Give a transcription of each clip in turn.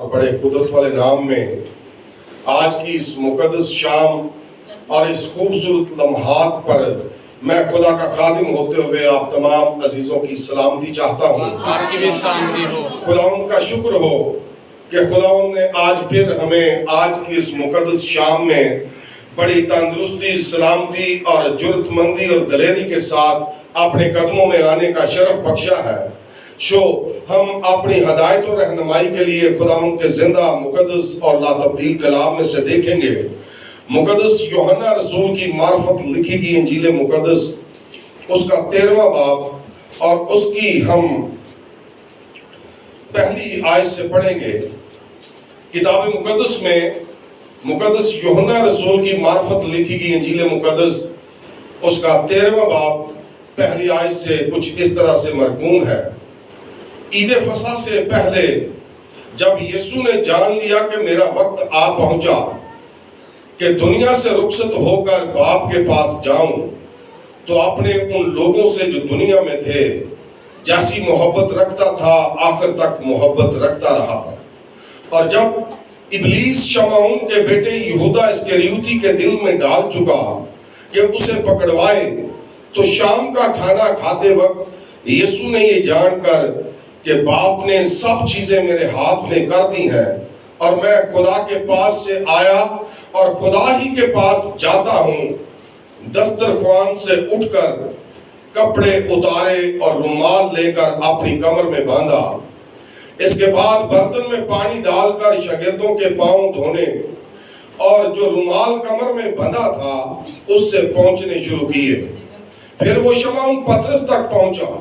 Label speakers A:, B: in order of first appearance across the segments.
A: اور بڑے قدرت والے نام میں آج کی اس مقدس شام اور اس خوبصورت لمحات پر میں خدا کا خادم ہوتے ہوئے آپ تمام عزیزوں کی سلامتی چاہتا ہوں۔
B: آپ کی بھی سلامتی ہو۔
A: خداوند کا شکر ہو کہ خداوند نے آج پھر ہمیں آج کی اس مقدس شام میں بڑی تندرستی، سلامتی اور جرأت مندی اور دلیری کے ساتھ اپنے قدموں میں آنے کا شرف بخشا ہے۔ ہم اپنی ہدایت و رہنمائی کے لیے خداوند کے زندہ مقدس اور لا تبدیل کلام میں سے دیکھیں گے۔ مقدس یوحنا رسول کی معرفت لکھی گئی انجیل مقدس اس کا 13واں باب اور اس کی ہم پہلی آیت سے پڑھیں گے۔ کتاب مقدس میں مقدس یوحنا رسول کی معرفت لکھی گئی انجیل مقدس اس کا 13واں باب پہلی آیت سے کچھ اس طرح سے مرقوم ہے۔ عید فصح سے پہلے جب یسوع نے جان لیا کہ میرا وقت آ پہنچا کہ دنیا سے رخصت ہو کر باپ کے پاس جاؤں، تو اپنے ان لوگوں سے جو دنیا میں تھے جیسی محبت رکھتا تھا آخر تک محبت رکھتا رہا۔ اور جب ابلیس شمعون کے بیٹے یہودا اسکریوتی کے دل میں ڈال چکا کہ اسے پکڑوائے، تو شام کا کھانا کھاتے وقت یسوع نے یہ جان کر کہ باپ نے سب چیزیں میرے ہاتھ میں کر دی ہیں اور میں خدا کے پاس سے آیا اور خدا ہی کے پاس جاتا ہوں، دسترخوان سے اٹھ کر کپڑے اتارے اور رومال لے کر اپنی کمر میں باندھا۔ اس کے بعد برتن میں پانی ڈال کر شاگردوں کے پاؤں دھونے اور جو رومال کمر میں بندھا تھا اس سے پہنچنے شروع کیے۔ پھر وہ شمعون پطرس تک پہنچا۔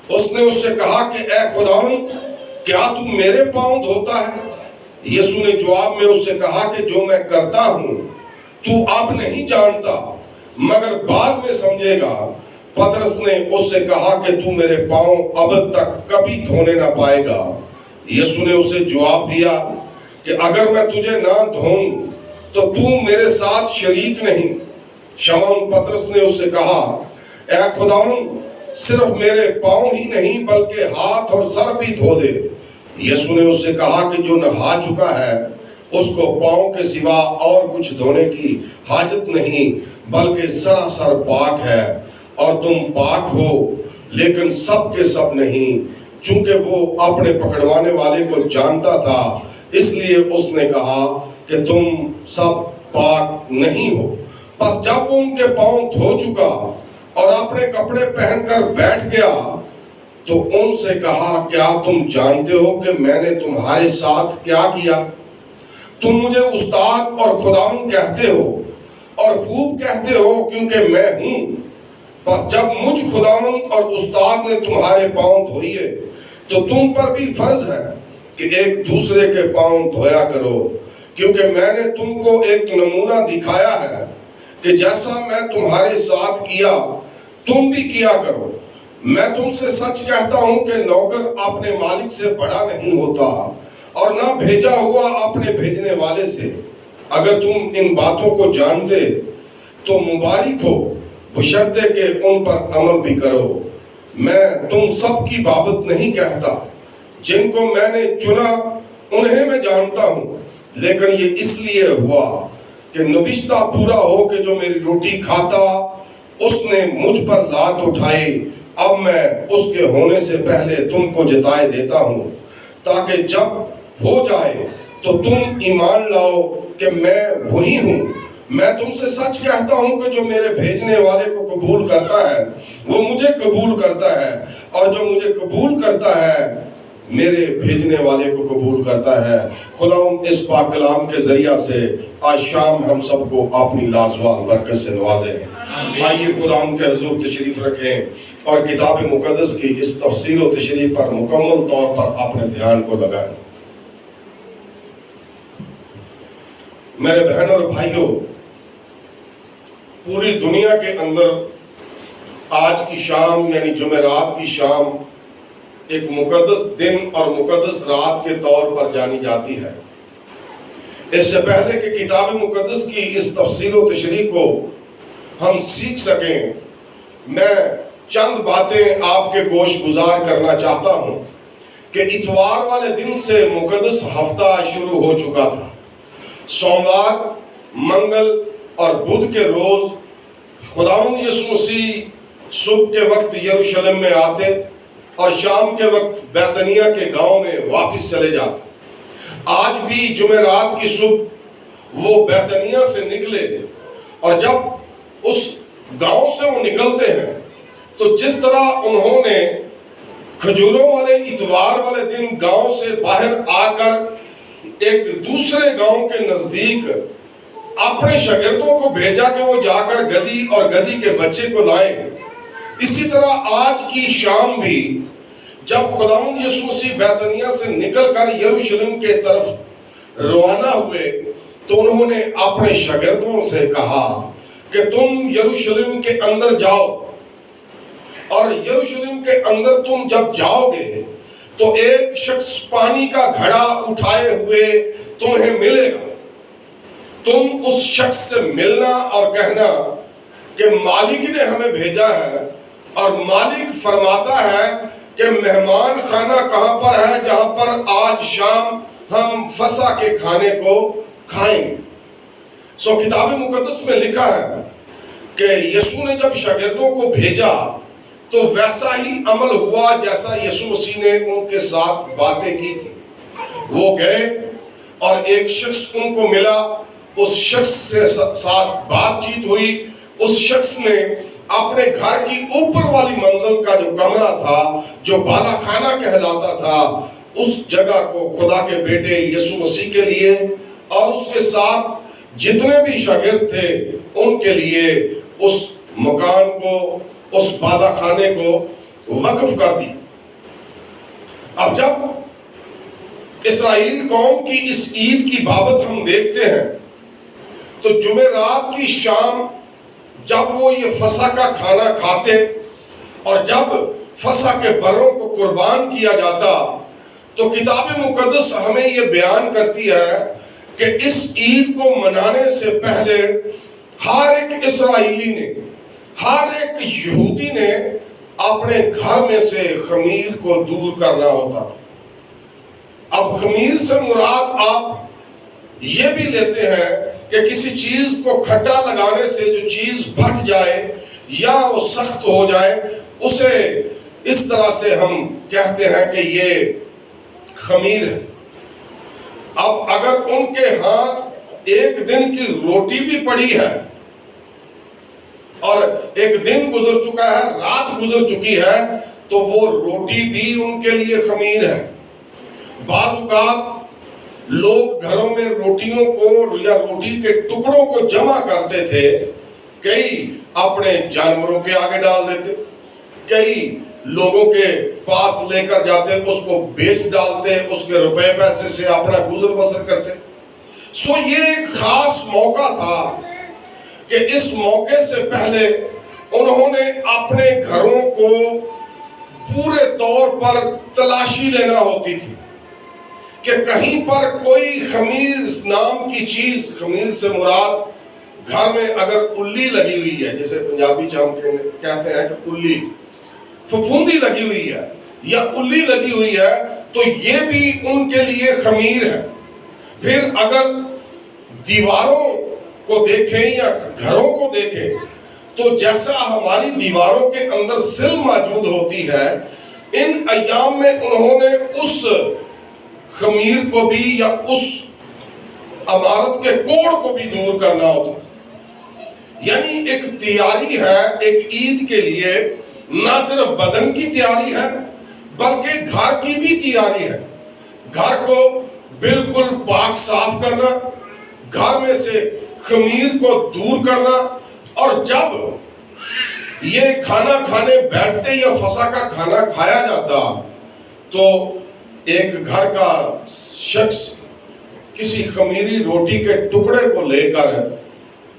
A: اس نے اس سے کہا کہ اے خداوند، کیا تو میرے پاؤں دھوتا ہے؟ یسوع نے جواب میں اس سے کہا کہ جو میں کرتا ہوں تو اب نہیں جانتا مگر بعد میں سمجھے گا۔ پطرس نے اس سے کہا کہ تو میرے پاؤں ابد تک کبھی دھونے نہ پائے گا۔ یسوع نے اسے جواب دیا کہ اگر میں تجھے نہ دھوؤں تو میرے ساتھ شریک نہیں۔ شمعون پطرس نے اس سے کہا اے خداوند، صرف میرے پاؤں ہی نہیں بلکہ ہاتھ اور سر بھی دھو دے۔ یسوع نے اس سے کہا کہ جو نہا چکا ہے اس کو پاؤں کے سوا اور کچھ دھونے کی حاجت نہیں بلکہ سراسر پاک ہے۔ اور تم پاک ہو لیکن سب کے سب نہیں، چونکہ وہ اپنے پکڑوانے والے کو جانتا تھا اس لیے اس نے کہا کہ تم سب پاک نہیں ہو۔ پس جب وہ ان کے پاؤں دھو چکا اور اپنے کپڑے پہن کر بیٹھ گیا تو ان سے کہا کیا تم جانتے ہو کہ میں نے تمہارے ساتھ کیا کیا؟ تم مجھے استاد اور خداوند کہتے ہو اور خوب کہتے ہو کیونکہ میں ہوں۔ پس جب مجھ خداوند اور استاد نے تمہارے پاؤں دھوئے تو تم پر بھی فرض ہے کہ ایک دوسرے کے پاؤں دھویا کرو، کیونکہ میں نے تم کو ایک نمونہ دکھایا ہے کہ جیسا میں تمہارے ساتھ کیا تم بھی کیا کرو۔ میں تم سے سچ کہتا ہوں کہ نوکر اپنے مالک سے بڑا نہیں ہوتا اور نہ بھیجا ہوا اپنے بھیجنے والے سے۔ اگر تم ان باتوں کو جانتے تو مبارک ہو، بشرطے کہ ان پر عمل بھی کرو۔ میں تم سب کی بابت نہیں کہتا، جن کو میں نے چنا انہیں میں جانتا ہوں، لیکن یہ اس لیے ہوا کہ نوشتہ پورا ہو کہ جو میری روٹی کھاتا اس نے مجھ پر لات اٹھائی۔ اب میں اس کے ہونے سے پہلے تم کو جتائے دیتا ہوں، تاکہ جب ہو جائے تو تم ایمان لاؤ کہ میں وہی ہوں۔ میں تم سے سچ کہتا ہوں کہ جو میرے بھیجنے والے کو قبول کرتا ہے وہ مجھے قبول کرتا ہے، اور جو مجھے قبول کرتا ہے میرے بھیجنے والے کو قبول کرتا ہے۔ خداوند اس پاک کلام کے ذریعہ سے آج شام ہم سب کو اپنی لازوال برکت سے نوازے۔ آئیے خداوند کے حضور تشریف رکھیں اور کتاب مقدس کی اس تفسیر و تشریح پر مکمل طور پر اپنے دھیان کو لگائیں۔ میرے بہن اور بھائیوں، پوری دنیا کے اندر آج کی شام یعنی جمعرات کی شام ایک مقدس دن اور مقدس رات کے طور پر جانی جاتی ہے۔ اس سے پہلے کہ کتاب مقدس کی اس تفسیر و تشریح کو ہم سیکھ سکیں، میں چند باتیں آپ کے گوش گزار کرنا چاہتا ہوں کہ اتوار والے دن سے مقدس ہفتہ شروع ہو چکا تھا۔ سوموار، منگل اور بدھ کے روز خداوند یسوع مسیح صبح کے وقت یروشلم میں آتے اور شام کے وقت بیتنیہ کے گاؤں میں واپس چلے جاتے۔ آج بھی جمعرات کی صبح وہ بیتنیہ سے نکلے، اور جب اس گاؤں سے وہ نکلتے ہیں تو جس طرح انہوں نے کھجوروں والے اتوار والے دن گاؤں سے باہر آ کر ایک دوسرے گاؤں کے نزدیک اپنے شاگردوں کو بھیجا کہ وہ جا کر گدھی اور گدھی کے بچے کو لائیں، اسی طرح آج کی شام بھی جب خداوند یسوع مسیح بیتنیہ سے نکل کر یروشلم کے طرف روانہ ہوئے تو انہوں نے اپنے شاگردوں سے کہا کہ تم یروشلم کے اندر جاؤ، اور یروشلم کے اندر تم جب جاؤ گے تو ایک شخص پانی کا گھڑا اٹھائے ہوئے تمہیں ملے گا۔ تم اس شخص سے ملنا اور کہنا کہ مالک نے ہمیں بھیجا ہے، اور مالک فرماتا ہے کہ مہمان خانہ کہاں پر ہے جہاں پر آج شام ہم فسح کے کھانے کو کھائیں گے۔ کتاب مقدس میں لکھا ہے کہ یسوع نے جب شاگردوں کو بھیجا تو ویسا ہی عمل ہوا جیسا یسوع مسیح نے ان کے ساتھ باتیں کی تھی۔ وہ گئے اور ایک شخص ان کو ملا، اس شخص سے ساتھ بات چیت ہوئی۔ اس شخص نے اپنے گھر کی اوپر والی منزل کا جو کمرہ تھا، جو بالا خانہ کہلاتا تھا، اس جگہ کو خدا کے بیٹے یسوع مسیح کے لیے اور اس کے ساتھ جتنے بھی شاگرد تھے ان کے لیے اس مکان کو، اس بالا خانے کو وقف کر دی۔ اب جب اسرائیل قوم کی اس عید کی بابت ہم دیکھتے ہیں تو جمعرات کی شام جب وہ یہ فسح کا کھانا کھاتے اور جب فسح کے بروں کو قربان کیا جاتا تو کتاب مقدس ہمیں یہ بیان کرتی ہے کہ اس عید کو منانے سے پہلے ہر ایک اسرائیلی نے، ہر ایک یہودی نے اپنے گھر میں سے خمیر کو دور کرنا ہوتا تھا۔ اب خمیر سے مراد آپ یہ بھی لیتے ہیں کہ کسی چیز کو کھٹا لگانے سے جو چیز پھٹ جائے یا وہ سخت ہو جائے، اسے اس طرح سے ہم کہتے ہیں کہ یہ خمیر ہے۔ اب اگر ان کے ہاں ایک دن کی روٹی بھی پڑی ہے اور ایک دن گزر چکا ہے، رات گزر چکی ہے، تو وہ روٹی بھی ان کے لیے خمیر ہے۔ بعض اوقات لوگ گھروں میں روٹیوں کو یا روٹی کے ٹکڑوں کو جمع کرتے تھے، کئی اپنے جانوروں کے آگے ڈال دیتے، کئی لوگوں کے پاس لے کر جاتے، اس کو بیچ ڈالتے، اس کے روپے پیسے سے اپنا گزر بسر کرتے۔ یہ ایک خاص موقع تھا کہ اس موقع سے پہلے انہوں نے اپنے گھروں کو پورے طور پر تلاشی لینا ہوتی تھی کہ کہیں پر کوئی خمیر نام کی چیز، خمیر سے مراد گھر میں اگر الی لگی ہوئی ہے، جیسے پنجابی ہم کہتے ہیں کہ الی، پھپھوندی لگی ہوئی ہے یا الی لگی ہوئی ہے، تو یہ بھی ان کے لیے خمیر ہے۔ پھر اگر دیواروں کو دیکھیں یا گھروں کو دیکھیں تو جیسا ہماری دیواروں کے اندر سل موجود ہوتی ہے، ان ایام میں انہوں نے اس خمیر کو بھی یا اس عمارت کے کوڑ کو بھی دور کرنا ہوتا ہے۔ یعنی ایک تیاری ہے ایک عید کے لیے، نہ صرف بدن کی تیاری ہے بلکہ گھر کی بھی تیاری ہے۔ گھر کو بالکل پاک صاف کرنا، گھر میں سے خمیر کو دور کرنا، اور جب یہ کھانا کھانے بیٹھتے یا فسح کا کھانا کھایا جاتا تو ایک گھر کا شخص کسی خمیری روٹی کے ٹکڑے کو لے کر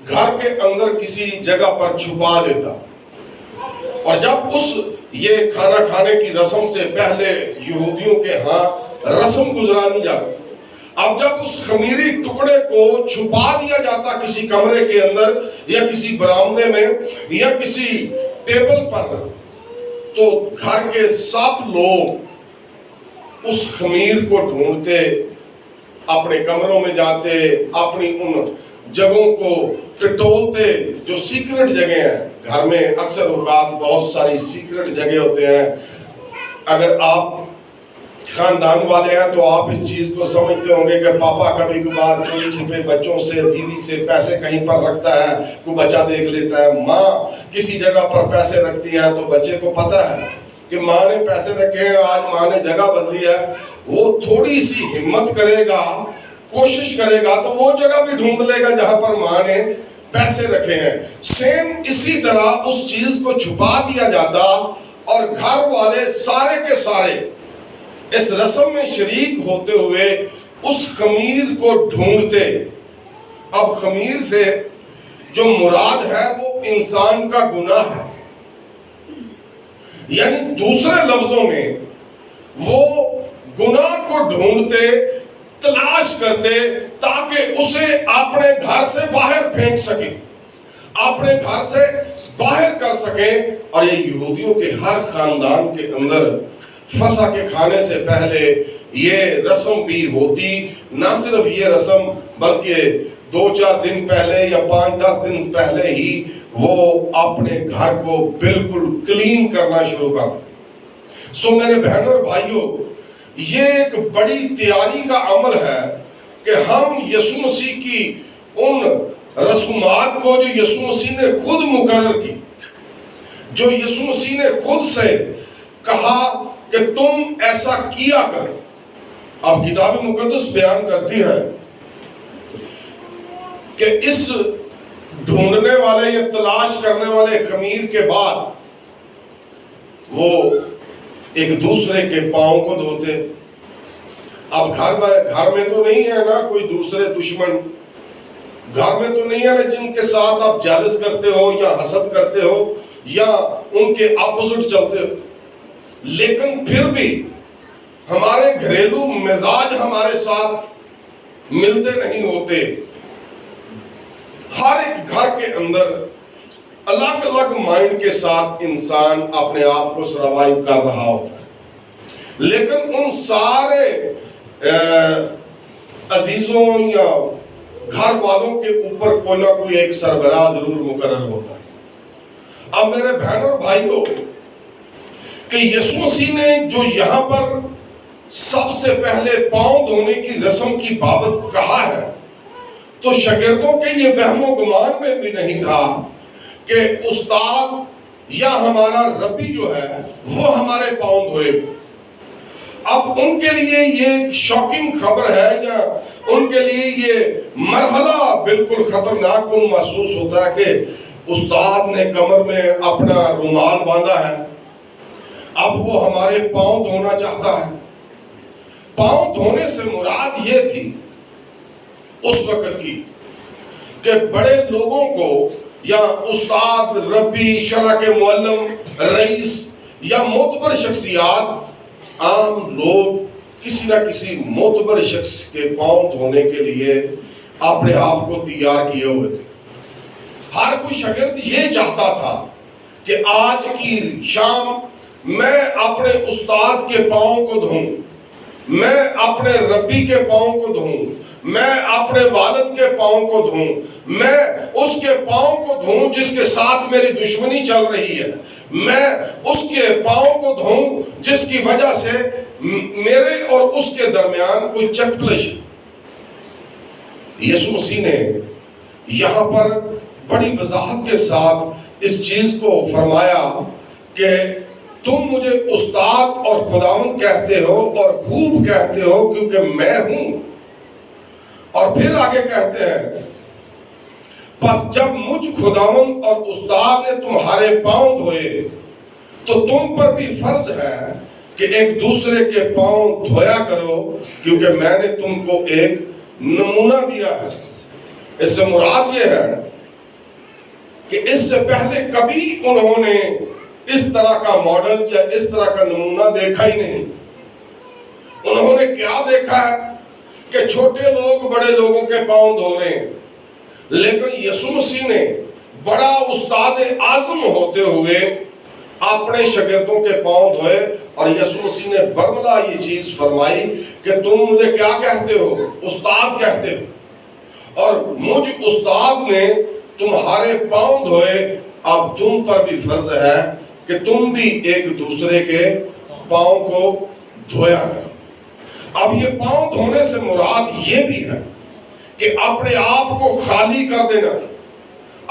A: گھر کے اندر کسی جگہ پر چھپا دیتا، اور جب یہ کھانا کھانے کی رسم سے پہلے یہودیوں کے ہاں رسم گزرانی جاتی، اب جب اس خمیری ٹکڑے کو چھپا دیا جاتا کسی کمرے کے اندر یا کسی برآمدے میں یا کسی ٹیبل پر، تو گھر کے سب لوگ اس خمیر کو ڈھونڈتے، اپنے کمروں میں جاتے، اپنی ان جگہوں کو ٹٹولتے جو سیکرٹ جگہ ہیں. گھر میں اکثر اوقات بہت ساری سیکرٹ جگہ ہوتے ہیں. اگر آپ خاندان والے ہیں تو آپ اس چیز کو سمجھتے ہوں گے کہ پاپا کبھی کبھار چوری چھپے بچوں سے، بیوی سے پیسے کہیں پر رکھتا ہے، کوئی بچہ دیکھ لیتا ہے. ماں کسی جگہ پر پیسے رکھتی ہے تو بچے کو پتہ ہے کہ ماں نے پیسے رکھے ہیں، آج ماں نے جگہ بدلی ہے. وہ تھوڑی سی ہمت کرے گا، کوشش کرے گا تو وہ جگہ بھی ڈھونڈ لے گا جہاں پر ماں نے پیسے رکھے ہیں. سیم اسی طرح اس چیز کو چھپا دیا جاتا اور گھر والے سارے کے سارے اس رسم میں شریک ہوتے ہوئے اس خمیر کو ڈھونڈتے. اب خمیر سے جو مراد ہے وہ انسان کا گناہ ہے، یعنی دوسرے لفظوں میں وہ گناہ کو ڈھونڈتے، تلاش کرتے تاکہ اسے اپنے گھر سے باہر پھینک سکیں، اپنے گھر سے باہر کر سکیں. اور یہ یہودیوں کے ہر خاندان کے اندر فسح کے کھانے سے پہلے یہ رسم بھی ہوتی. نہ صرف یہ رسم بلکہ 2-4 دن پہلے یا 5-10 دن پہلے ہی وہ اپنے گھر کو بالکل کلین کرنا شروع کر دیتے. سو میرے بہنوں اور بھائیوں، یہ ایک بڑی تیاری کا عمل ہے کہ ہم یسوع مسیح کی ان رسومات کو جو یسوع مسیح نے خود مقرر کی، جو یسوع مسیح نے خود سے کہا کہ تم ایسا کیا کر. اب کتاب مقدس بیان کرتی ہے کہ اس ڈھونڈنے والے یا تلاش کرنے والے خمیر کے بعد وہ ایک دوسرے کے پاؤں کو دھوتے. اب گھر میں تو نہیں ہے نا کوئی دوسرے دشمن، گھر میں تو نہیں ہے نا جن کے ساتھ آپ جالس کرتے ہو یا حسد کرتے ہو یا ان کے اپوزٹ چلتے ہو. لیکن پھر بھی ہمارے گھریلو مزاج ہمارے ساتھ ملتے نہیں ہوتے. ہر ایک گھر کے اندر الگ الگ مائنڈ کے ساتھ انسان اپنے آپ کو سروائیو کر رہا ہوتا ہے. لیکن ان سارے عزیزوں یا گھر والوں کے اوپر کوئی نہ کوئی ایک سربراہ ضرور مقرر ہوتا ہے. اب میرے بہنوں اور بھائیوں، کہ یسوع مسیح نے جو یہاں پر سب سے پہلے پاؤں دھونے کی رسم کی بابت کہا ہے تو شاگردوں کے یہ وہم و گمان میں بھی نہیں تھا کہ استاد یا ہمارا ربی جو ہے وہ ہمارے پاؤں دھوئے. اب ان کے لیے یہ ایک شاکنگ خبر ہے یا ان کے لیے یہ مرحلہ بالکل خطرناک کن محسوس ہوتا ہے کہ استاد نے کمر میں اپنا رومال باندھا ہے، اب وہ ہمارے پاؤں دھونا چاہتا ہے. پاؤں دھونے سے مراد یہ تھی اس وقت کی کہ بڑے لوگوں کو یا استاد، ربی، شرع کے معلم، رئیس یا معتبر شخصیات، عام لوگ کسی نہ کسی معتبر شخص کے پاؤں دھونے کے لیے اپنے آپ کو تیار کیے ہوئے تھے. ہر کوئی شاگرد یہ چاہتا تھا کہ آج کی شام میں اپنے استاد کے پاؤں کو دھوں، میں اپنے ربی کے پاؤں کو دھوں، میں اپنے والد کے پاؤں کو دھوں، میں اس کے پاؤں کو دھوں جس کے ساتھ میری دشمنی چل رہی ہے، میں اس کے پاؤں کو دھوں جس کی وجہ سے میرے اور اس کے درمیان کوئی چکپلش. یسوع مسیح نے یہاں پر بڑی وضاحت کے ساتھ اس چیز کو فرمایا کہ تم مجھے استاد اور خداوند کہتے ہو اور خوب کہتے ہو کیونکہ میں ہوں. اور پھر آگے کہتے ہیں پس جب مجھ خداوند اور استاد نے تمہارے پاؤں دھوئے تو تم پر بھی فرض ہے کہ ایک دوسرے کے پاؤں دھویا کرو کیونکہ میں نے تم کو ایک نمونہ دیا ہے. اس سے مراد یہ ہے کہ اس سے پہلے کبھی انہوں نے اس طرح کا ماڈل یا اس طرح کا نمونہ دیکھا ہی نہیں. انہوں نے کیا دیکھا ہے کہ چھوٹے لوگ بڑے لوگوں کے پاؤں دھو رہے ہیں، لیکن یسوع مسیح نے بڑا استاد اعظم ہوتے ہوئے اپنے شاگردوں کے پاؤں دھوئے اور یسوع مسیح نے برملا یہ چیز فرمائی کہ تم مجھے کیا کہتے ہو؟ استاد کہتے ہو، اور مجھ استاد نے تمہارے پاؤں دھوئے، اب تم پر بھی فرض ہے کہ تم بھی ایک دوسرے کے پاؤں کو دھویا کرو۔ اب یہ پاؤں دھونے سے مراد یہ بھی ہے کہ اپنے آپ کو خالی کر دینا،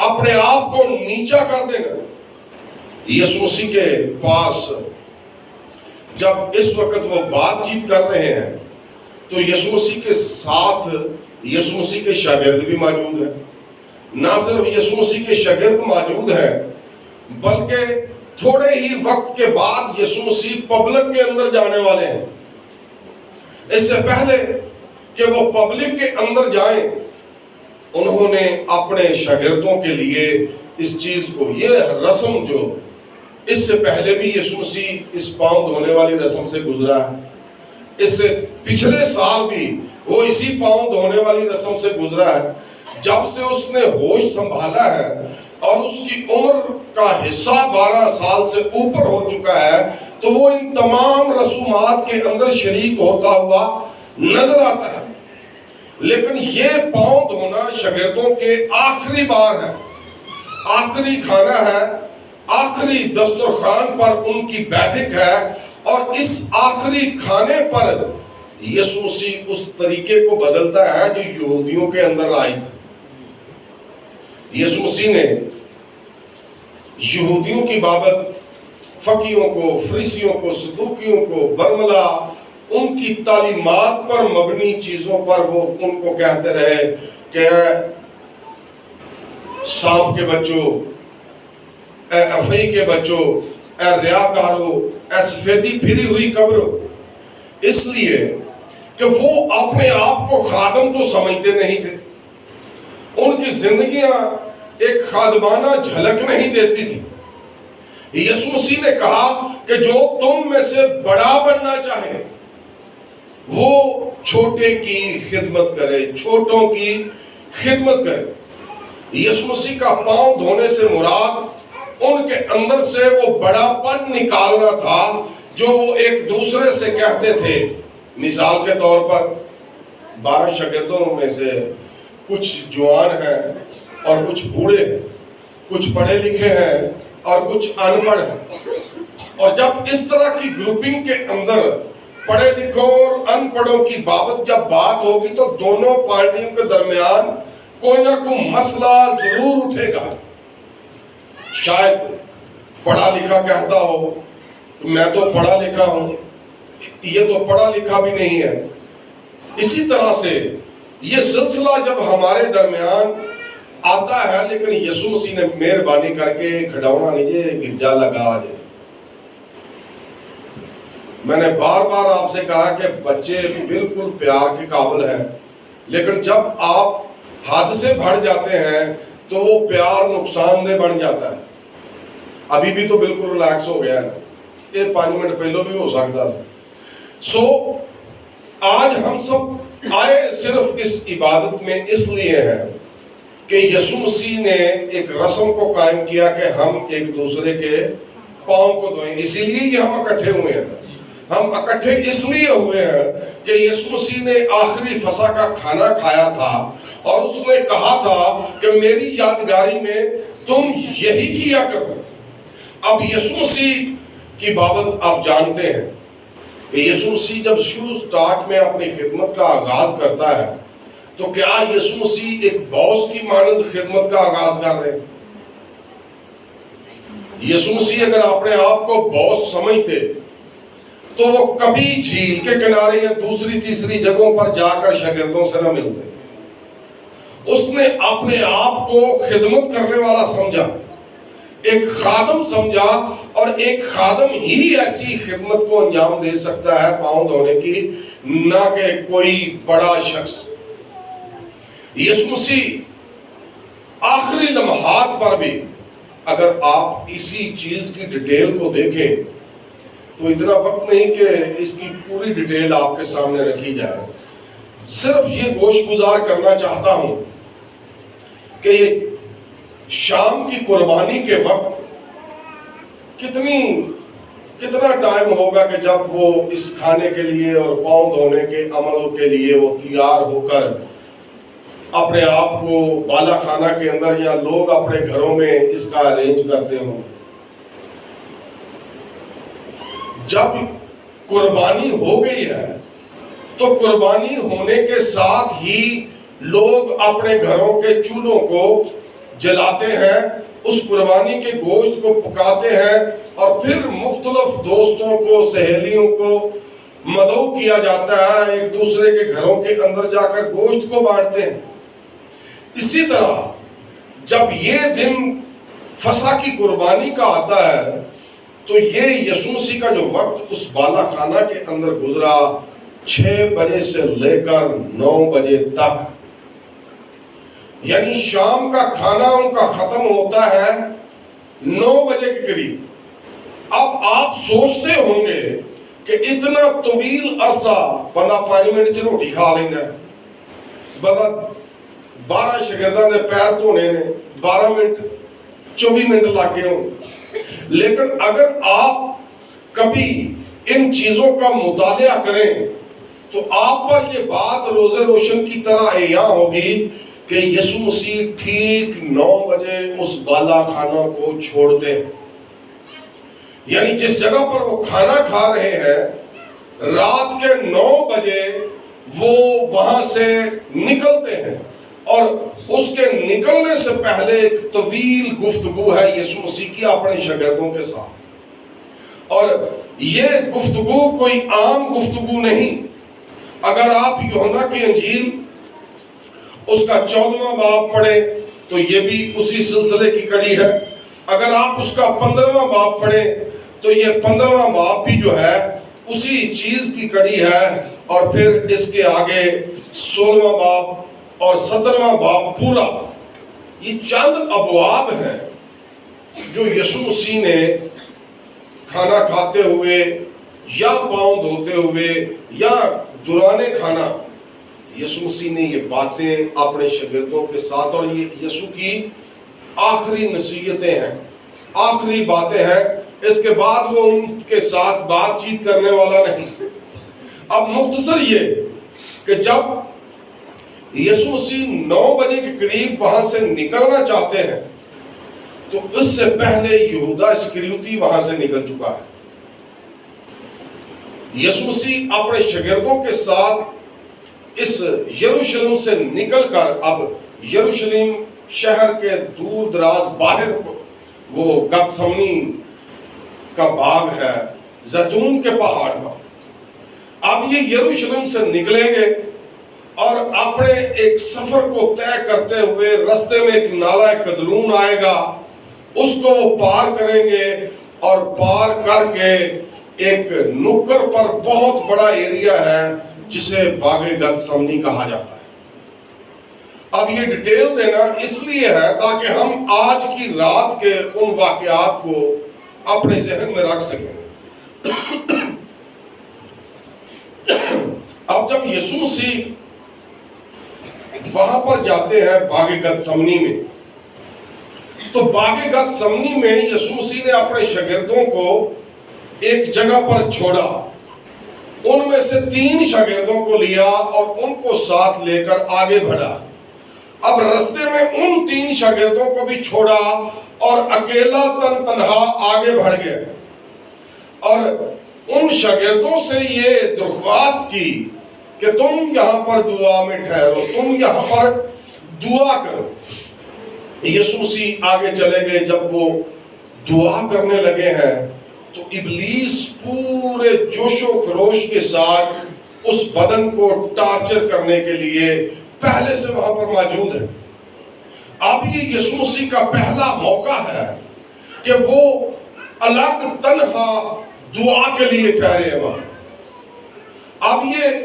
A: اپنے آپ کو نیچا کر دینا۔ یسوع مسیح کے پاس جب اس وقت وہ بات چیت کر رہے ہیں تو یسوع مسیح کے ساتھ یسوع مسیح کے شاگرد بھی موجود ہیں۔ نہ صرف یسوع مسیح کے شاگرد موجود ہیں بلکہ تھوڑے ہی وقت کے بعد یسوع مسیح پبلک کے اندر جانے والے ہیں۔ اس سے پہلے کہ وہ پبلک کے اندر جائیں، انہوں نے اپنے شاگردوں کے لیے اس چیز کو، یہ رسم جو اس سے پہلے بھی یسوع مسیح اس پاؤں دھونے والی رسم سے گزرا ہے، اس سے پچھلے سال بھی وہ اسی پاؤں دھونے والی رسم سے گزرا ہے۔ جب سے اس نے ہوش سنبھالا ہے اور اس کی عمر کا حصہ 12 سال سے اوپر ہو چکا ہے تو وہ ان تمام رسومات کے اندر شریک ہوتا ہوا نظر آتا ہے۔ لیکن یہ پاؤں دھونا شاگردوں کے آخری بار ہے، آخری کھانا ہے، آخری دسترخوان پر ان کی بیٹھک ہے، اور اس آخری کھانے پر یسوع مسیح اس طریقے کو بدلتا ہے جو یہودیوں کے اندر رائج تھا۔ یسوع مسیح نے یہودیوں کی بابت فقیوں کو، فریسیوں کو، صدوقیوں کو برملا ان کی تعلیمات پر مبنی چیزوں پر وہ ان کو کہتے رہے کہ اے سانپ کے بچوں، اے افعی کے بچوں، اے ریاکارو، اے سفیدی پھری ہوئی قبرو، اس لیے کہ وہ اپنے آپ کو خادم تو سمجھتے نہیں تھے۔ ان کی زندگیاں ایک خادمانہ جھلک نہیں دیتی تھی۔ یسوع مسیح نے کہا کہ جو تم میں سے بڑا بننا چاہے وہ چھوٹے کی خدمت کرے، چھوٹوں کی خدمت کرے۔ یسوع مسیح کا پاؤں دھونے سے مراد ان کے اندر سے وہ بڑا پن نکالنا تھا جو وہ ایک دوسرے سے کہتے تھے۔ مثال کے طور پر 12 شاگردوں میں سے کچھ جوان ہیں اور کچھ بوڑھے ہیں، کچھ پڑھے لکھے ہیں اور کچھ ان پڑھ ہیں، اور جب اس طرح کی گروپنگ کے اندر پڑھے لکھوں اور ان پڑھوں کی بابت جب بات ہوگی تو دونوں پارٹیوں کے درمیان کوئی نہ کوئی مسئلہ ضرور اٹھے گا۔ شاید پڑھا لکھا کہتا ہو میں تو پڑھا لکھا ہوں، یہ تو پڑھا لکھا بھی نہیں ہے۔ اسی طرح سے یہ سلسلہ جب ہمارے درمیان آتا ہے، لیکن یسوع مسیح نے مہربانی کر کے کھڑاؤنا نہیں، گرجا لگا دے۔ میں نے بار بار آپ سے کہا کہ بچے بالکل پیار کے قابل ہیں، لیکن جب آپ حد سے بڑھ جاتے ہیں تو وہ پیار نقصان دہ بن جاتا ہے۔ ابھی بھی تو بالکل ریلیکس ہو گیا ہے نا، یہ 5 منٹ پہلو بھی ہو سکتا ہے۔ آج ہم سب آئے صرف اس عبادت میں اس لیے ہیں کہ یسوع مسیح نے ایک رسم کو قائم کیا کہ ہم ایک دوسرے کے پاؤں کو دھوئیں۔ اسی لیے کہ ہم اکٹھے ہوئے ہیں، ہم اکٹھے اس لیے ہوئے ہیں کہ یسوع مسیح نے آخری فسح کا کھانا کھایا تھا اور اس نے کہا تھا کہ میری یادگاری میں تم یہی کیا کرو۔ اب یسوع مسیح کی بابت آپ جانتے ہیں کہ یسوع مسیح جب شروع سٹارٹ میں اپنی خدمت کا آغاز کرتا ہے تو کیا یسوع مسیح ایک باس کی مانند خدمت کا آغاز کر رہے ہیں؟ یسوع مسیح اگر اپنے آپ کو باس سمجھتے تو وہ کبھی جھیل کے کنارے یا دوسری تیسری جگہوں پر جا کر شاگردوں سے نہ ملتے۔ اس نے اپنے آپ کو خدمت کرنے والا سمجھا، ایک خادم سمجھا، اور ایک خادم ہی ایسی خدمت کو انجام دے سکتا ہے پاؤں دھونے کی، نہ کہ کوئی بڑا شخص۔ یسوع مسیح آخری لمحات پر بھی اگر آپ اسی چیز کی ڈیٹیل کو دیکھیں تو اتنا وقت نہیں کہ اس کی پوری ڈیٹیل آپ کے سامنے رکھی جائے، صرف یہ گوش گزار کرنا چاہتا ہوں کہ یہ شام کی قربانی کے وقت کتنی کتنا ٹائم ہوگا کہ جب وہ اس کھانے کے لیے اور پاؤں دھونے کے عمل کے لیے وہ تیار ہو کر اپنے آپ کو بالا خانہ کے اندر یا لوگ اپنے گھروں میں اس کا ارینج کرتے ہوں. جب قربانی ہو گئی ہے تو قربانی ہونے کے ساتھ ہی لوگ اپنے گھروں کے چولہوں کو جلاتے ہیں, اس قربانی کے گوشت کو پکاتے ہیں, اور پھر مختلف دوستوں کو, سہیلیوں کو مدعو کیا جاتا ہے, ایک دوسرے کے گھروں کے اندر جا کر گوشت کو بانٹتے ہیں. اسی طرح جب یہ دن فسح کی قربانی کا آتا ہے تو یہ یسوع مسیح کا جو وقت اس بالا خانہ کے اندر گزرا 6 بجے سے لے کر 9 بجے تک, یعنی شام کا کھانا ان کا ختم ہوتا ہے 9 بجے کے قریب. اب آپ سوچتے ہوں گے کہ اتنا طویل عرصہ بندہ 5 منٹ چ روٹی کھا لینا ہے, بندہ 12 شاگرداں دے پیر دھونے نے 12 منٹ 24 منٹ لگ گئے ہوں. لیکن اگر آپ کبھی ان چیزوں کا مطالعہ کریں تو آپ پر یہ بات روزے روشن کی طرح عیاں ہوگی کہ یسوع مسیح ٹھیک 9 بجے اس بالا خانہ کو چھوڑتے ہیں. یعنی جس جگہ پر وہ کھانا کھا رہے ہیں رات کے 9 بجے وہ وہاں سے نکلتے ہیں, اور اس کے نکلنے سے پہلے ایک طویل گفتگو ہے یسوع مسیح کی اپنے شاگردوں کے ساتھ. اور یہ گفتگو کوئی عام گفتگو نہیں. اگر آپ یوحنا کی انجیل اس کا 14واں باب پڑھیں تو یہ بھی اسی سلسلے کی کڑی ہے. اگر آپ اس کا 15واں باب پڑھیں تو یہ 15واں باب بھی جو ہے اسی چیز کی کڑی ہے, اور پھر اس کے آگے 16واں باب اور 17واں باب پورا یہ چند ابواب ہیں جو یسوع مسیح نے کھانا کھاتے ہوئے یا پاؤں دھوتے ہوئے یا دوران کھانا یسوع مسیح نے یہ باتیں اپنے شاگردوں کے ساتھ, اور یہ یسوع کی آخری نصیحتیں ہیں, آخری باتیں ہیں. اس کے بعد وہ ان کے ساتھ بات چیت کرنے والا نہیں. اب مختصر یہ کہ جب یسوع مسیح 9 بجے کے قریب وہاں سے نکلنا چاہتے ہیں تو اس سے پہلے یہودا اسکریوتی وہاں سے نکل چکا ہے. یسوع مسیح اپنے شاگردوں کے ساتھ اس یروشلم سے نکل کر اب یروشلم شہر کے دور دراز باہر وہ گتسمنی کا باغ ہے زیتون کے پہاڑ پر, اب یہ یروشلم سے نکلیں گے اور اپنے ایک سفر کو طے کرتے ہوئے رستے میں ایک نالہ قدرون آئے گا, اس کو وہ پار کریں گے, اور پار کر کے ایک نکر پر بہت بڑا ایریا ہے جسے باغ گتسمنی کہا جاتا ہے. اب یہ ڈیٹیل دینا اس لیے ہے تاکہ ہم آج کی رات کے ان واقعات کو اپنے ذہن میں رکھ سکیں. اب جب یسوع مسیح وہاں پر جاتے ہیں باغ گتسمنی میں, تو باغ گتسمنی میں یسوع مسیح نے اپنے شاگردوں کو ایک جگہ پر چھوڑا. ان میں سے 3 شاگردوں کو لیا اور ان کو ساتھ لے کر آگے بڑھا. اب رستے میں ان 3 شاگردوں کو بھی چھوڑا اور اکیلا تنہا آگے بڑھ گیا, اور ان شاگردوں سے یہ درخواست کی کہ تم یہاں پر دعا میں ٹھہرو, تم یہاں پر دعا کرو. یسوع مسیح آگے چلے گئے. جب وہ دعا کرنے لگے ہیں تو ابلیس پورے جوش و خروش کے ساتھ اس بدن کو ٹارچر کرنے کے لیے پہلے سے وہاں پر موجود ہے. اب یہ یسوع مسیح کا پہلا موقع ہے کہ وہ الگ تنہا دعا کے لیے ٹھہرے ہیں وہاں. اب یہ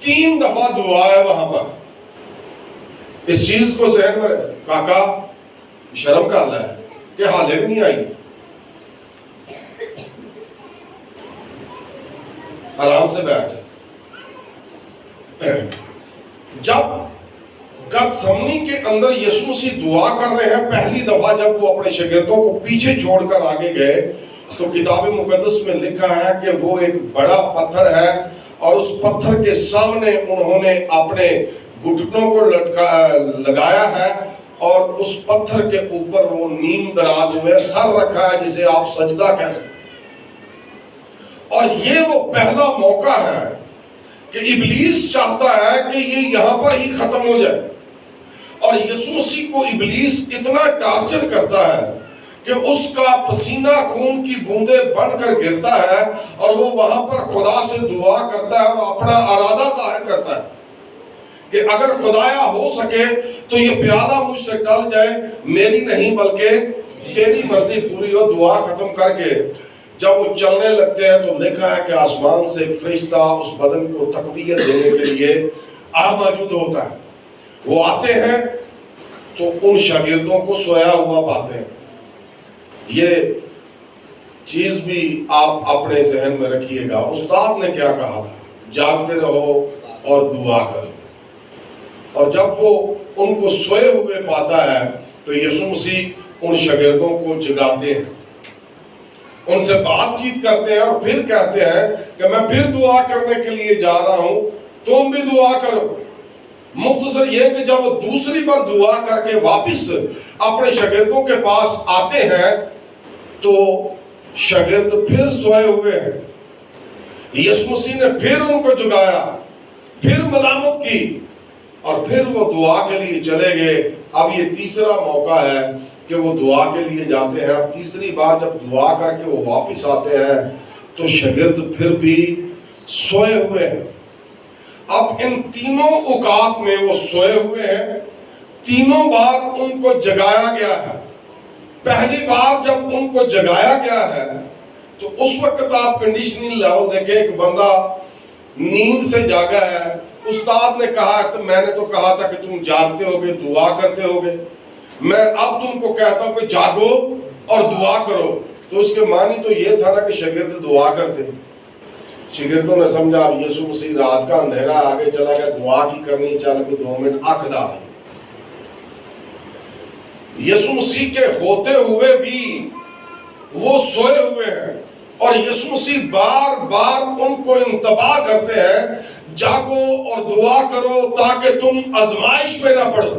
A: 3 دفعہ دعا ہے وہاں پر. اس چیز کو ذہن میں کاکا شرم کر رہا ہے کہ حالے بھی نہیں آئی. آرام سے بیٹھ. جب گتسمنی کے اندر یسوع مسیح دعا کر رہے ہیں پہلی دفعہ جب وہ اپنے شاگردوں کو پیچھے چھوڑ کر آگے گئے تو کتاب مقدس میں لکھا ہے کہ وہ ایک بڑا پتھر ہے اور اس پتھر کے سامنے انہوں نے اپنے گھٹنوں کو لگایا ہے اور اس پتھر کے اوپر وہ نیم دراز ہوئے سر رکھا ہے جسے آپ سجدہ کہہ سکتے ہیں۔ اور یہ وہ پہلا موقع ہے کہ ابلیس چاہتا ہے کہ یہ یہاں پر ہی ختم ہو جائے، اور یسوع مسیح کو ابلیس اتنا ٹارچر کرتا ہے کہ اس کا پسینہ خون کی بوندیں بن کر گرتا ہے اور وہ وہاں پر خدا سے دعا کرتا ہے اور اپنا ارادہ ظاہر کرتا ہے کہ اگر خدایا ہو سکے تو یہ پیالہ مجھ سے ٹل جائے، میری نہیں بلکہ تیری مرضی پوری ہو۔ دعا ختم کر کے جب وہ چلنے لگتے ہیں تو لکھا ہے کہ آسمان سے ایک فرشتہ اس بدن کو تقویت دینے کے لیے موجود ہوتا ہے۔ وہ آتے ہیں تو ان شاگردوں کو سویا ہوا پاتے ہیں۔ یہ چیز بھی آپ اپنے ذہن میں رکھیے گا، استاد نے کیا کہا تھا؟ جاگتے رہو اور دعا کرو۔ اور جب وہ ان کو سوئے ہوئے پاتا ہے تو یسوع مسیح ان شاگردوں کو جگاتے ہیں، ان سے بات چیت کرتے ہیں اور پھر کہتے ہیں کہ میں پھر دعا کرنے کے لیے جا رہا ہوں، تم بھی دعا کرو۔ مختصر یہ کہ جب وہ دوسری بار دعا کر کے واپس اپنے شاگردوں کے پاس آتے ہیں تو شاگرد پھر سوئے ہوئے ہیں۔ یسوع مسیح نے پھر ان کو جگایا، پھر ملامت کی اور پھر وہ دعا کے لیے چلے گئے۔ اب یہ تیسرا موقع ہے کہ وہ دعا کے لیے جاتے ہیں۔ اب تیسری بار جب دعا کر کے وہ واپس آتے ہیں تو شاگرد پھر بھی سوئے ہوئے ہیں۔ اب ان تینوں اوقات میں وہ سوئے ہوئے ہیں، تینوں بار ان کو جگایا گیا ہے۔ پہلی بار جب ان کو جگایا گیا ہے تو اس وقت آپ کنڈیشنل لیول دیکھیں، ایک بندہ نیند سے جاگا ہے، استاد نے کہا تو میں نے تو کہا تھا کہ تم جاگتے ہوگے، دعا کرتے ہوگے، میں اب تم کو کہتا ہوں کہ جاگو اور دعا کرو۔ تو اس کے معنی تو یہ تھا نا کہ شاگرد دعا کرتے۔ شاگردوں نے سمجھا اب یسوع مسیح رات کا اندھیرا آگے چلا گیا، دعا کی کرنی، چل کے 2 منٹ آنکھ ڈالی۔ یسوع مسیح کے ہوتے ہوئے بھی وہ سوئے ہوئے ہیں اور یسوع مسیح بار بار ان کو انتباہ کرتے ہیں، جاگو اور دعا کرو تاکہ تم آزمائش میں نہ پڑو۔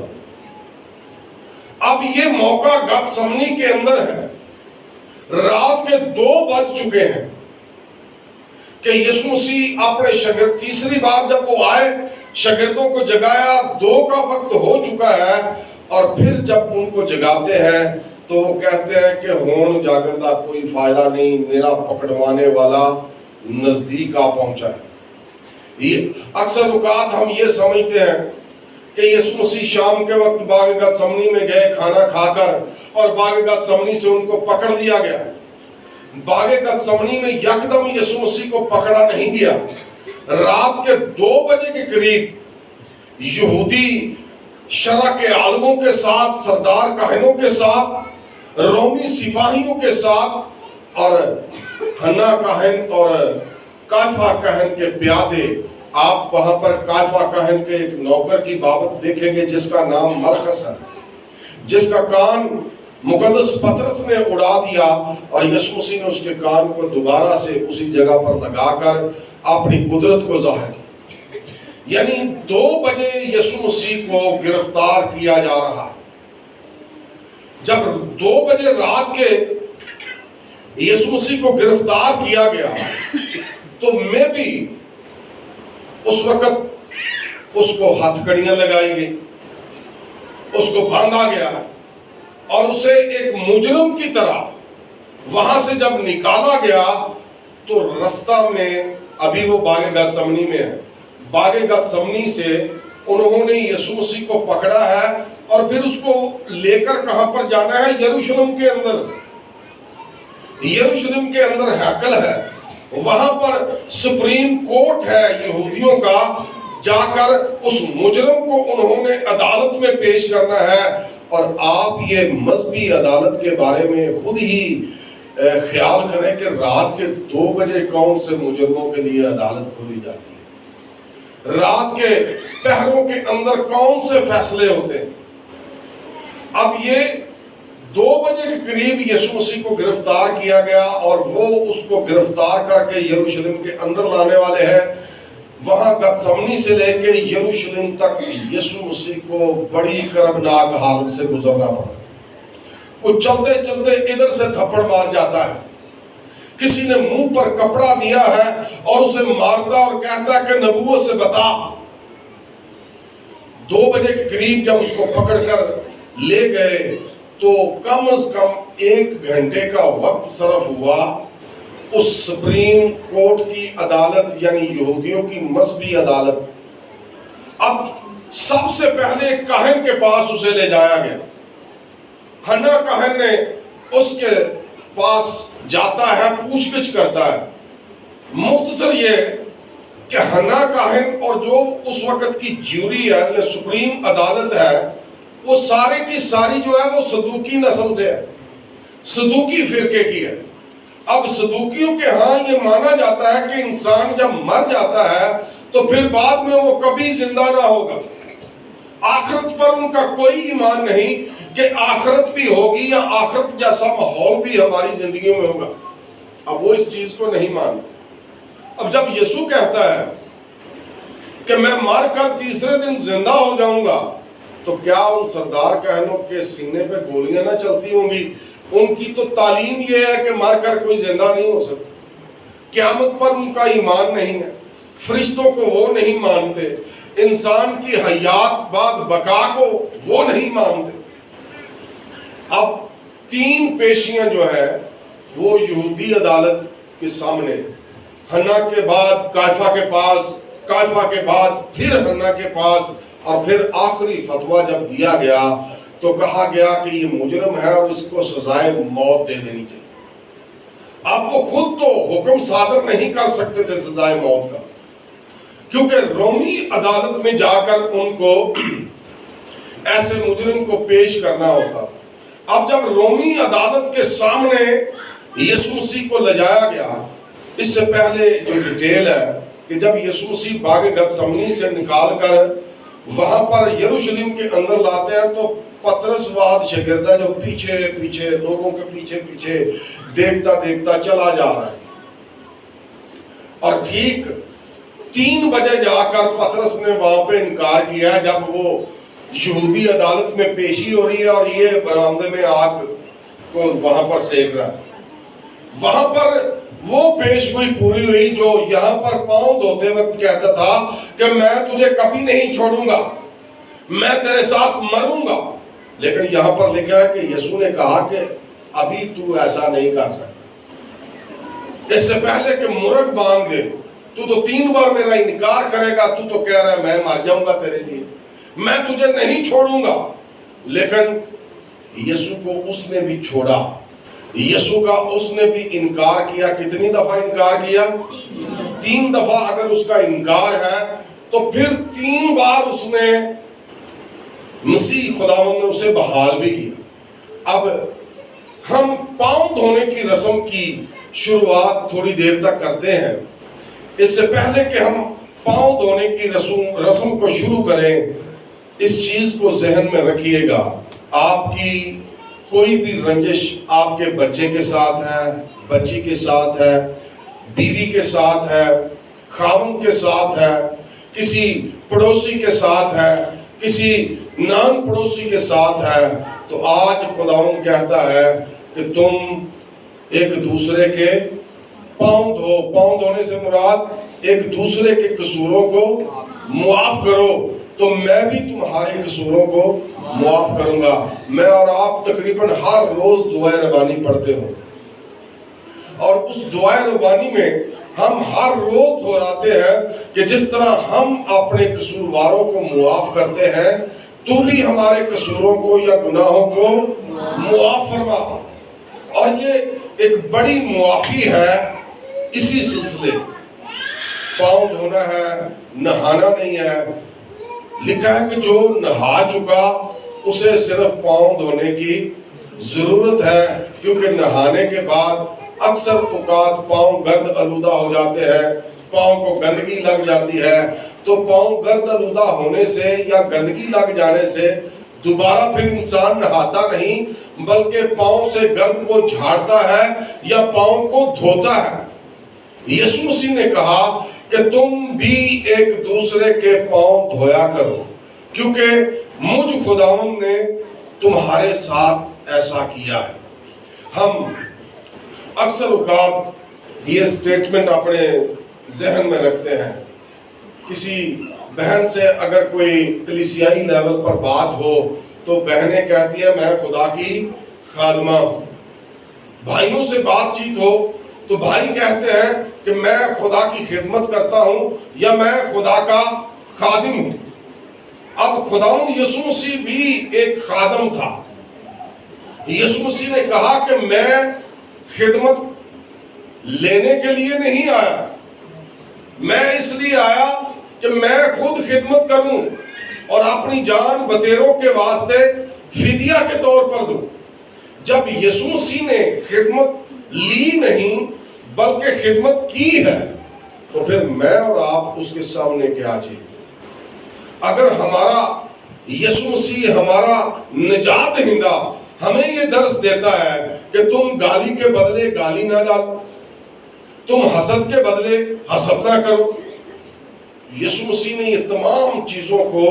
A: اب یہ موقع گتسمنی کے اندر ہے، رات کے 2 بج چکے ہیں کہ یسوع مسیح اپنے شاگرد، تیسری بار جب وہ آئے شاگردوں کو جگایا، 2 کا وقت ہو چکا ہے، اور پھر جب ان کو جگاتے ہیں تو وہ کہتے ہیں کہ ہون جاگن دا کوئی فائدہ نہیں، میرا پکڑوانے والا نزدیک آ پہنچا ہے۔ اکثر اوقات ہم یہ سمجھتے ہیں کہ یسوع مسیح شام کے وقت باغ گتسمنی میں گئے کھانا کھا کر، اور باغ گتسمنی سے ان کو پکڑ لیا گیا۔ باغ گتسمنی میں یکدم یسوع مسیح کو پکڑا نہیں گیا۔ رات کے 2 بجے کے قریب یہودی شرع کے عالموں کے ساتھ، سردار کاہنوں کے ساتھ، رومی سپاہیوں کے ساتھ، اور حنا کاہن اور قیافہ کاہن کے پیادے، آپ وہاں پر قیافہ کاہن کے ایک نوکر کی بابت دیکھیں گے جس کا نام ملخص ہے، جس کا کان مقدس پطرس نے اڑا دیا اور یسوع مسیح نے اس کے کان کو دوبارہ سے اسی جگہ پر لگا کر اپنی قدرت کو ظاہر کیا۔ یعنی 2 بجے یسوع مسیح کو گرفتار کیا جا رہا ہے۔ جب 2 بجے رات کے یسوع مسیح کو گرفتار کیا گیا تو میں بھی اس وقت اس کو ہتھ کڑیاں لگائی گئی، اس کو باندھا گیا اور اسے ایک مجرم کی طرح وہاں سے جب نکالا گیا تو رستہ میں، ابھی وہ باغ گتسمنی میں ہے، باغ گتسمنی سے انہوں نے یسوع مسیح کو پکڑا ہے اور پھر اس کو لے کر کہاں پر جانا ہے؟ یروشلم کے اندر۔ یروشلم کے اندر ہیکل ہے، وہاں پر سپریم کورٹ ہے یہودیوں کا، جا کر اس مجرم کو انہوں نے عدالت میں پیش کرنا ہے۔ اور آپ یہ مذہبی عدالت کے بارے میں خود ہی خیال کریں کہ رات کے 2 بجے کون سے مجرموں کے لیے عدالت کھولی جاتی ہے، رات کے پہروں کے اندر کون سے فیصلے ہوتے ہیں۔ اب یہ 2 بجے کے قریب یسوع مسیح کو گرفتار کیا گیا اور وہ اس کو گرفتار کر کے یروشلم کے اندر لانے والے ہیں۔ وہاں گتسمنی سے لے کے یروشلم تک یسوع مسیح کو بڑی کربناک حالت سے گزرنا پڑا۔ وہ چلتے چلتے ادھر سے تھپڑ مار جاتا ہے، کسی نے منہ پر کپڑا دیا ہے اور اسے مارتا اور کہتا کہ نبوت سے بتا۔ 2 بجے کے قریب جب اس کو پکڑ کر لے گئے تو کم از کم 1 گھنٹے کا وقت صرف ہوا اس سپریم کورٹ کی عدالت یعنی یہودیوں کی مذہبی عدالت۔ اب سب سے پہلے کاہن کے پاس اسے لے جایا گیا۔ حنا کاہن نے اس کے پاس جاتا ہے، پوچھ گچھ کرتا ہے۔ مختصر یہ کہ حنا کاہن اور جو اس وقت کی جیوری ہے یا سپریم عدالت ہے وہ سارے کی ساری جو ہے وہ صدوقی نسل سے ہے، صدوقی فرقے کی ہے۔ اب صدوقیوں کے ہاں یہ مانا جاتا ہے کہ انسان جب مر جاتا ہے تو پھر بعد میں وہ کبھی زندہ نہ ہوگا۔ آخرت پر ان کا کوئی ایمان نہیں کہ آخرت بھی ہوگی یا آخرت جیسا ماحول بھی ہماری زندگیوں میں ہوگا۔ اب وہ اس چیز کو نہیں مانتے۔ اب جب یسوع کہتا ہے کہ میں مر کر تیسرے دن زندہ ہو جاؤں گا تو کیا ان سردار کہنوں کے سینے پہ گولیاں نہ چلتی ہوں گی؟ ان کی تو تعلیم یہ ہے کہ مر کر کوئی زندہ نہیں ہو سکتا۔ قیامت پر ان کا ایمان نہیں ہے، فرشتوں کو وہ نہیں مانتے، انسان کی حیات بعد بقا کو وہ نہیں مانتے۔ اب 3 پیشیاں جو ہے وہ یہودی عدالت کے سامنے، حنا کے بعد قیافہ کے پاس، قیافہ کے بعد پھر حنا کے پاس، اور پھر آخری فتویٰ جب دیا گیا تو کہا گیا کہ یہ مجرم ہے اور اس کو سزائے موت دے دینی چاہیے۔ اب وہ خود تو حکم صادر نہیں کر سکتے تھے سزائے موت کا، کیونکہ رومی عدالت میں جا کر ان کو ایسے مجرم کو پیش کرنا ہوتا تھا۔ اب جب رومی عدالت کے سامنے یسوع مسیح کو لے جایا گیا، اس سے پہلے جو ڈیٹیل ہے کہ جب یسوع مسیح باغ گتسمنی سے نکال کر وہاں پر یروشلم کے اندر لاتے ہیں تو پطرس واد شاگردہ جو پیچھے پیچھے لوگوں کے پیچھے پیچھے دیکھتا دیکھتا چلا جا رہا ہے، اور ٹھیک 3 بجے جا کر پطرس نے وہاں پہ انکار کیا ہے جب وہ یہودی عدالت میں پیشی ہو رہی ہے اور یہ برآمدے میں آگ کو وہاں پر سیک رہا ہے۔ وہاں پر وہ پیش ہوئی پوری ہوئی جو یہاں پر پاؤں دھوتے وقت کہتا تھا کہ میں تجھے کبھی نہیں چھوڑوں گا، میں تیرے ساتھ مروں گا۔ لیکن یہاں پر لکھا ہے کہ یسوع نے کہا کہ ابھی تو ایسا نہیں کر سکتا، اس سے پہلے کہ مرغ باندھ دے تو 3 بار میرا انکار کرے گا، تو کہہ رہا ہے میں مر جاؤں گا تیرے لیے، میں تجھے نہیں چھوڑوں گا۔ لیکن یسوع کو اس نے بھی چھوڑا، یسوع کا اس نے بھی انکار کیا۔ کتنی دفعہ انکار کیا؟ 3 دفعہ اگر اس کا انکار ہے تو پھر 3 بار اس نے مسیح خداوند نے اسے بحال بھی کیا۔ اب ہم پاؤں دھونے کی رسم کی شروعات تھوڑی دیر تک کرتے ہیں۔ اس سے پہلے کہ ہم پاؤں دھونے کی رسم کو شروع کریں، اس چیز کو ذہن میں رکھیے گا، آپ کی کوئی بھی رنجش آپ کے بچے کے ساتھ ہے، بچی کے ساتھ ہے، بیوی کے ساتھ ہے، خاوند کے ساتھ ہے، کسی پڑوسی کے ساتھ ہے، کسی نان پڑوسی کے ساتھ ہے، تو آج خداوند کہتا ہے کہ تم ایک دوسرے کے پاؤں دھو۔ پاؤں دھونے سے مراد ایک دوسرے کے قصوروں کو معاف کرو، تو میں بھی تمہارے قصوروں کو معاف کروں گا۔ میں اور آپ تقریباً ہر روز دعائے ربانی پڑھتے ہوں، اور اس دعائے ربانی میں ہم ہر روز دہراتے ہیں کہ جس طرح ہم اپنے قصورواروں کو معاف کرتے ہیں تو بھی ہمارے قصوروں کو یا گناہوں کو معاف فرما۔ اور یہ ایک بڑی معافی ہے اسی سلسلے۔ پاؤں دھونا ہے، نہانا نہیں ہے۔ لکھا ہے کہ جو نہا چکا اسے صرف پاؤں دھونے کی ضرورت ہے، کیونکہ نہانے کے بعد اکثر اوقات پاؤں گرد آلودہ ہو جاتے ہیں، پاؤں کو گندگی لگ جاتی ہے۔ تو پاؤں گرد آلودہ ہونے سے یا گندگی لگ جانے سے دوبارہ پھر انسان نہاتا نہیں بلکہ پاؤں سے گرد کو جھاڑتا ہے یا پاؤں کو دھوتا ہے۔ یسوع مسیح نے کہا کہ تم بھی ایک دوسرے کے پاؤں دھویا کرو کیونکہ مجھ خداوند نے تمہارے ساتھ ایسا کیا ہے۔ ہم اکثر اوقات یہ سٹیٹمنٹ اپنے ذہن میں رکھتے ہیں، کسی بہن سے اگر کوئی کلیسیائی لیول پر بات ہو تو بہنیں کہتی ہیں میں خدا کی خادمہ ہوں، بھائیوں سے بات چیت ہو تو بھائی کہتے ہیں کہ میں خدا کی خدمت کرتا ہوں یا میں خدا کا خادم ہوں۔ اب خداوند یسوع مسیح بھی ایک خادم تھا۔ یسوع مسیح نے کہا کہ میں خدمت لینے کے لیے نہیں آیا، میں اس لیے آیا کہ میں خود خدمت کروں اور اپنی جان بتیروں کے واسطے فدیہ کے طور پر دوں۔ جب یسوع مسیح نے خدمت لی نہیں بلکہ خدمت کی ہے تو پھر میں اور آپ اس کے سامنے کیا چاہیے؟ اگر ہمارا یسوع مسیح ہمارا نجات دہندہ ہمیں یہ درس دیتا ہے کہ تم گالی کے بدلے گالی نہ ڈالو، تم حسد کے بدلے حسد نہ کرو، یسوع مسیح نے یہ تمام چیزوں کو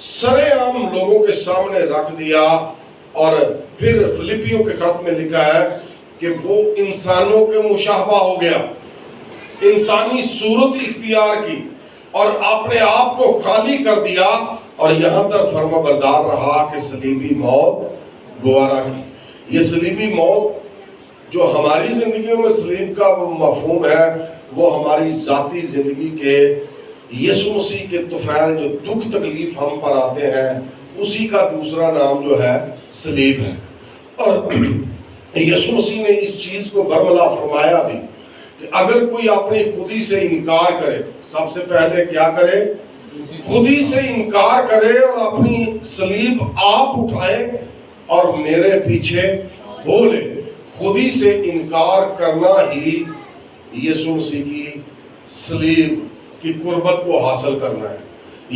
A: سرے عام لوگوں کے سامنے رکھ دیا، اور پھر فلپیوں کے خط میں لکھا ہے کہ وہ انسانوں کے مشابہ ہو گیا، انسانی صورت اختیار کی اور اپنے آپ کو خالی کر دیا اور یہاں تک فرما بردار رہا کہ صلیبی موت گوارا کی۔ یہ صلیبی موت جو ہماری زندگیوں میں صلیب کا مفہوم ہے وہ ہماری ذاتی زندگی کے یسوع مسیح کے طفیل جو دکھ تکلیف ہم پر آتے ہیں اسی کا دوسرا نام جو ہے صلیب ہے۔ اور یسوع مسیح نے اس چیز کو برملا فرمایا بھی کہ اگر کوئی اپنی خودی سے انکار کرے، سب سے پہلے کیا کرے؟ خودی سے انکار کرے اور اپنی صلیب آپ اٹھائے اور میرے پیچھے ہو لے۔ خودی سے انکار کرنا ہی یسوع مسیح کی صلیب کی قربت کو حاصل کرنا ہے۔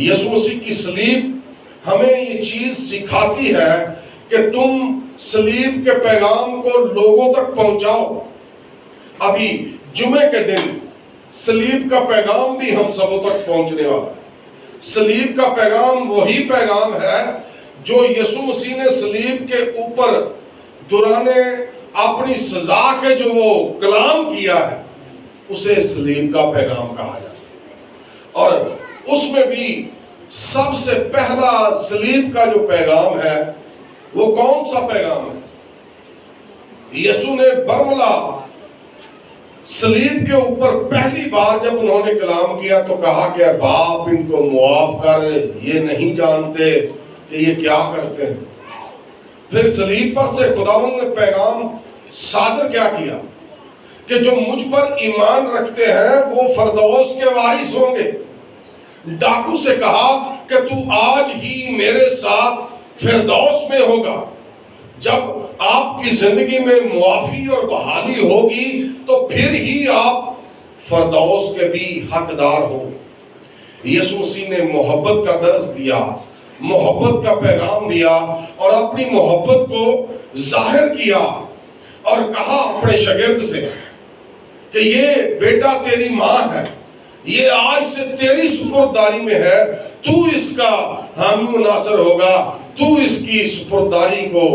A: یسوع مسیح کی صلیب ہمیں یہ چیز سکھاتی ہے کہ تم صلیب کے پیغام کو لوگوں تک پہنچاؤ۔ ابھی جمعے کے دن صلیب کا پیغام بھی ہم سبوں تک پہنچنے والا ہے۔ صلیب کا پیغام وہی پیغام ہے جو یسوع مسیح نے صلیب کے اوپر دوران اپنی سزا کے جو وہ کلام کیا ہے اسے صلیب کا پیغام کہا جاتا ہے۔ اور اس میں بھی سب سے پہلا صلیب کا جو پیغام ہے وہ کون سا پیغام ہے؟ یسوع نے برملا صلیب کے اوپر پہلی بار جب انہوں نے کلام کیا تو کہا کہ باپ ان کو معاف کر، یہ نہیں جانتے کہ یہ کیا کرتے ہیں۔ پھر صلیب پر سے خداوند نے پیغام صادر کیا کیا کہ جو مجھ پر ایمان رکھتے ہیں وہ فردوس کے وارث ہوں گے۔ ڈاکو سے کہا کہ تو آج ہی میرے ساتھ فردوس میں ہوگا۔ جب آپ کی زندگی میں معافی اور بحالی ہوگی تو پھر ہی آپ فردوس کے بھی حقدار ہوں گے۔ یسوع مسیح نے محبت کا درس دیا، محبت کا پیغام دیا اور اپنی محبت کو ظاہر کیا اور کہا اپنے شاگرد سے کہ یہ بیٹا تیری ماں ہے، یہ آج سے تیری سپرداری میں ہے، تو اس کا حامی و ناصر ہوگا، تو اس کی سپرداری کو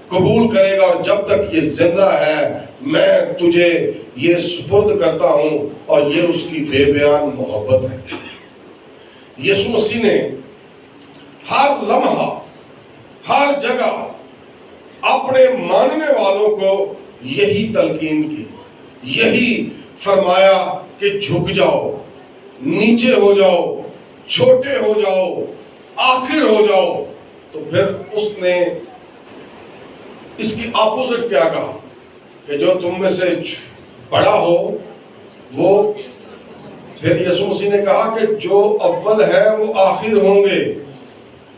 A: قبول کرے گا اور جب تک یہ زندہ ہے میں تجھے یہ سپرد کرتا ہوں، اور یہ اس کی بے بیان محبت ہے۔ یسوع مسیح نے ہر لمحہ ہر جگہ اپنے ماننے والوں کو یہی تلقین کی، یہی فرمایا کہ جھک جاؤ، نیچے ہو جاؤ، چھوٹے ہو جاؤ، آخر ہو جاؤ۔ تو پھر اس نے اس کی اپوزٹ کیا کہا کہ جو تم میں سے بڑا ہو وہ، پھر یسوع مسیح نے کہا کہ جو اول ہے وہ آخر ہوں گے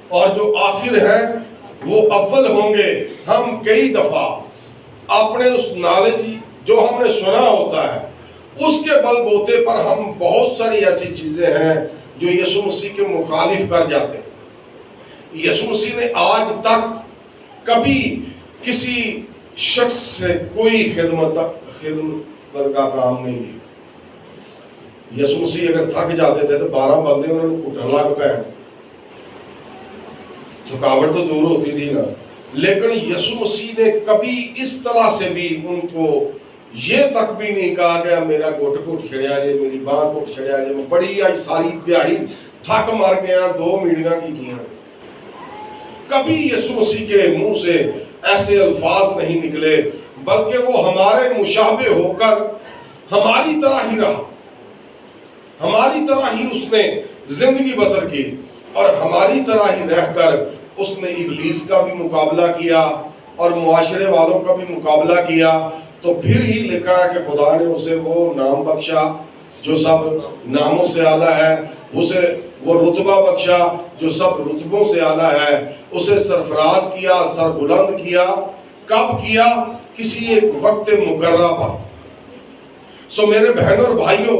A: اور جو آخر ہے وہ اول ہوں گے۔ ہم کئی دفعہ اپنے اس نالج جو ہم نے سنا ہوتا ہے اس کے بل بوتے پر ہم بہت ساری ایسی چیزیں ہیں جو یسوع مسیح کے مخالف کر جاتے ہیں۔ یسوع مسیح نے آج تک کبھی کسی شخص سے کوئی خدمت کا کام نہیں لیا۔ یسوع مسیح اگر تھک جاتے تھے تو 12 بندے انہوں نے کٹن لگ پے، تھکاوٹ تو دور ہوتی تھی نا، لیکن یسوع مسیح نے کبھی اس طرح سے بھی ان کو یہ تک بھی نہیں کہا کہ میرا گھٹ گھٹ چھڑیا جائے، میری باں گھٹ چھڑیا جائے، میں بڑی آج ساری دیہڑی تھک مر گیا، 2 میٹنگاں کی کیا۔ کبھی یسوع مسیح کے منہ سے ایسے الفاظ نہیں نکلے، بلکہ وہ ہمارے مشابہ ہو کر ہماری طرح ہی رہا، ہماری طرح ہی اس نے زندگی بسر کی، اور ہماری طرح ہی رہ کر اس نے ابلیس کا بھی مقابلہ کیا اور معاشرے والوں کا بھی مقابلہ کیا۔ تو پھر ہی لکھا ہے کہ خدا نے اسے وہ نام بخشا جو سب ناموں سے اعلیٰ ہے، اسے وہ رتبہ بخشا جو سب رتبوں سے اعلیٰ ہے، اسے سرفراز کیا، سر بلند کیا۔ کب کیا؟ کسی ایک وقت مقررہ پر۔ سو میرے بہنوں اور بھائیوں،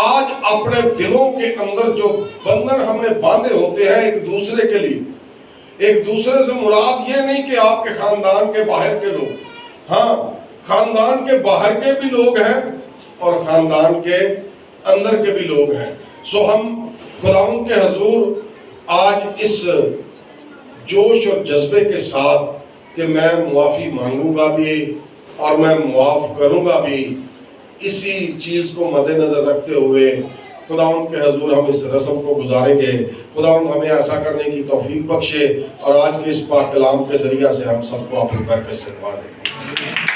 A: آج اپنے دلوں کے اندر جو بندھن ہم نے باندھے ہوتے ہیں ایک دوسرے کے لیے، ایک دوسرے سے مراد یہ نہیں کہ آپ کے خاندان کے باہر کے لوگ، ہاں خاندان کے باہر کے بھی لوگ ہیں اور خاندان کے اندر کے بھی لوگ ہیں۔ سو ہم خداوند کے حضور آج اس جوش اور جذبے کے ساتھ کہ میں معافی مانگوں گا بھی اور میں معاف کروں گا بھی، اسی چیز کو مد نظر رکھتے ہوئے خداوند کے حضور ہم اس رسم کو گزاریں گے۔ خداوند ہمیں ایسا کرنے کی توفیق بخشے اور آج کے اس پاک کلام کے ذریعہ سے ہم سب کو اپنی برکت سے نوازے۔